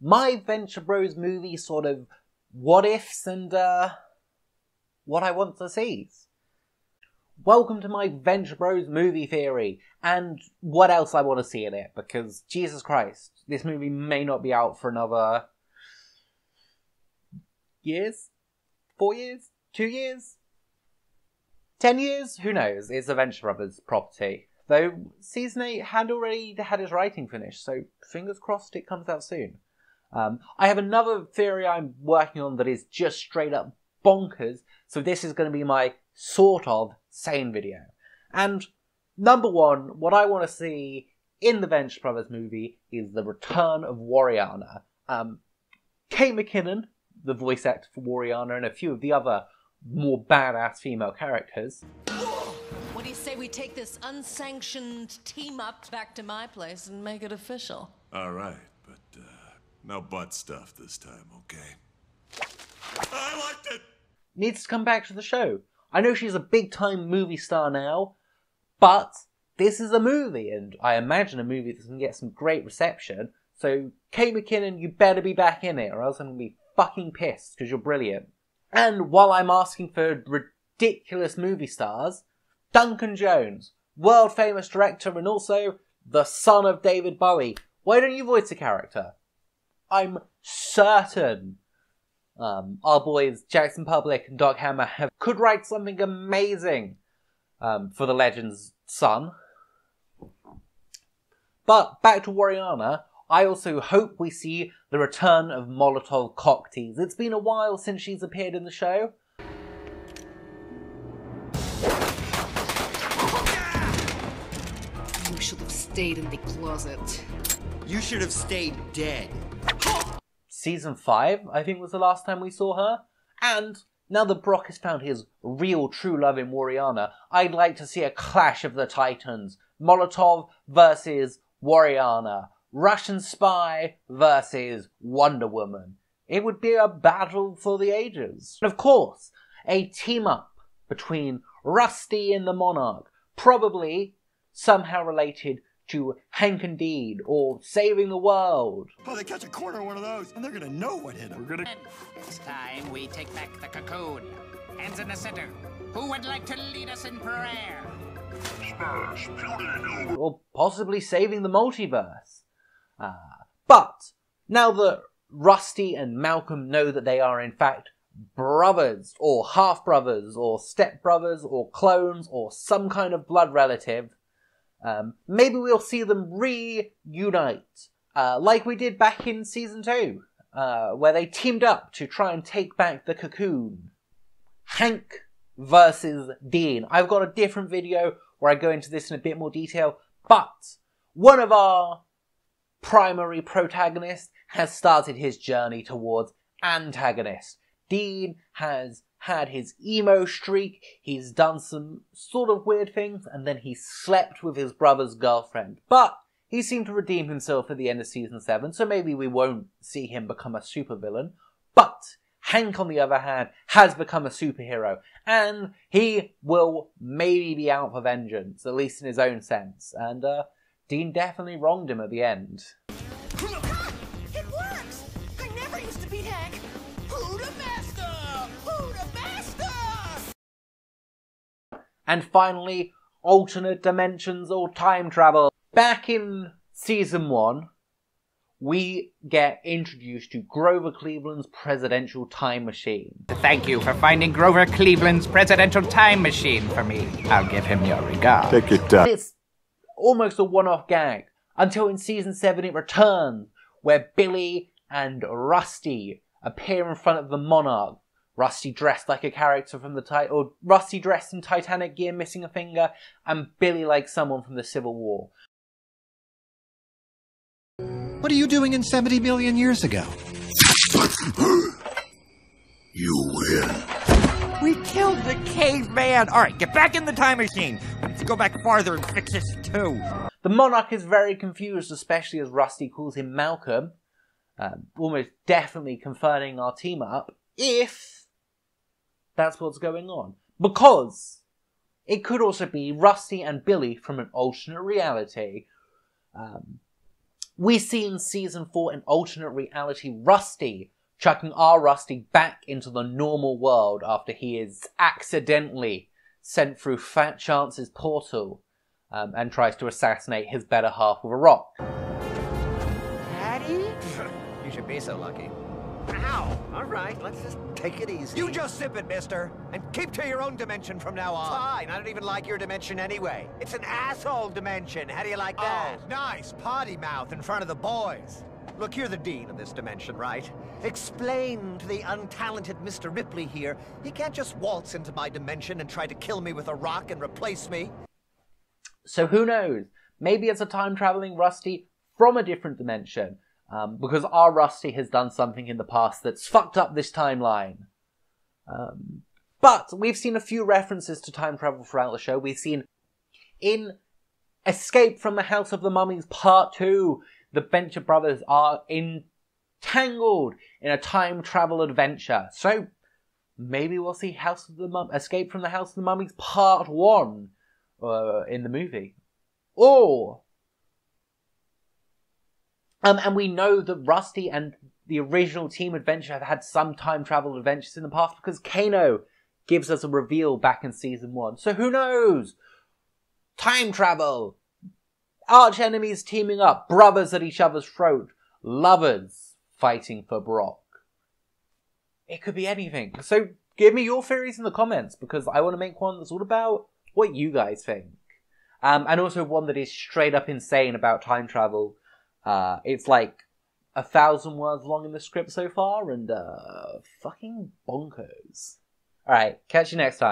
my Venture Bros movie sort of what ifs and what I want to see. Welcome to my Venture Bros movie theory, and what else I want to see in it, because Jesus Christ, this movie may not be out for another years? 4 years? 2 years? 10 years? Who knows? It's a Venture Brothers property. Though season 8 had already had its writing finished, so fingers crossed it comes out soon. I have another theory I'm working on that is just straight up bonkers, so this is going to be my sort of sane video. And number one, what I want to see in the Venture Brothers movie is the return of Warriana. Kate McKinnon, the voice actor for Warriana, and a few of the other more badass female characters. What do you say we take this unsanctioned team-up back to my place and make it official? Alright, but no butt stuff this time, okay? I liked it! Needs to come back to the show. I know she's a big-time movie star now, but this is a movie, and I imagine a movie that's going to get some great reception, so Kate McKinnon, you better be back in it, or else I'm going to be fucking pissed, because you're brilliant. And while I'm asking for ridiculous movie stars, Duncan Jones, world-famous director and also the son of David Bowie, why don't you voice a character? I'm certain our boys Jackson Public and Doc Hammer could write something amazing for the legend's son. But back to Warriana, I also hope we see the return of Molotov cocktease. It's been a while since she's appeared in the show. You should have stayed in the closet. You should have stayed dead. Season 5, I think, was the last time we saw her. And now that Brock has found his real true love in Warriana, I'd like to see a clash of the titans. Molotov versus Warriana. Russian spy versus Wonder Woman. It would be a battle for the ages. And of course, a team-up between Rusty and the Monarch. Probably somehow related to Hank and Dean, or Saving the World. Oh, they catch a corner of one of those, and they're gonna know what hit them. It's time we take back the cocoon. Hands in the center. Who would like to lead us in prayer? Or possibly saving the multiverse. But now that Rusty and Malcolm know that they are in fact brothers, or half-brothers, or step-brothers, or clones, or some kind of blood relative, maybe we'll see them reunite, like we did back in Season 2, where they teamed up to try and take back the cocoon. Hank versus Dean. I've got a different video where I go into this in a bit more detail, but one of our primary protagonists has started his journey towards antagonist. Dean has had his emo streak, he's done some sort of weird things, and then he slept with his brother's girlfriend. But he seemed to redeem himself at the end of Season 7, so maybe we won't see him become a supervillain. But Hank, on the other hand, has become a superhero, and he will maybe be out for vengeance, at least in his own sense. And Dean definitely wronged him at the end. It works! I never used to beat Hank! Who the master? Who the master? And finally, alternate dimensions or time travel. Back in Season 1, we get introduced to Grover Cleveland's presidential time machine. Thank you for finding Grover Cleveland's presidential time machine for me. I'll give him your regard. Take it down. It's almost a one-off gag, until in Season 7 it returns, where Billy and Rusty appear in front of the Monarch. Rusty dressed like a character from Rusty dressed in Titanic gear, missing a finger, and Billy like someone from the Civil War. What are you doing in 70 million years ago? You win. We killed the caveman! Alright, get back in the time machine! Let's go back farther and fix this too. The Monarch is very confused, especially as Rusty calls him Malcolm, almost definitely confirming our team up, if that's what's going on. Because it could also be Rusty and Billy from an alternate reality. We see in Season 4 in alternate reality Rusty chucking our Rusty back into the normal world after he is accidentally sent through Fat Chance's portal and tries to assassinate his better half with a rock. Daddy? You should be so lucky. Ow! All right, let's just take it easy. You just sip it, mister, and keep to your own dimension from now on. Fine, I don't even like your dimension anyway. It's an asshole dimension. How do you like that? Oh, nice potty mouth in front of the boys. Look, you're the dean of this dimension, right? Explain to the untalented Mr. Ripley here, he can't just waltz into my dimension and try to kill me with a rock and replace me. So who knows? Maybe it's a time-traveling Rusty from a different dimension. Because our Rusty has done something in the past that's fucked up this timeline. But we've seen a few references to time travel throughout the show. We've seen in Escape from the House of the Mummies Part 2, the Venture Brothers are entangled in a time travel adventure. So maybe we'll see Escape from the House of the Mummies Part 1 in the movie. Or... and we know that Rusty and the original Team Adventure have had some time travel adventures in the past because Kano gives us a reveal back in Season 1. So who knows? Time travel! Arch enemies teaming up, brothers at each other's throat, lovers fighting for Brock. It could be anything. So give me your theories in the comments because I want to make one that's all about what you guys think. And also one that is straight up insane about time travel. It's like 1,000 words long in the script so far, and fucking bonkers. Alright, catch you next time.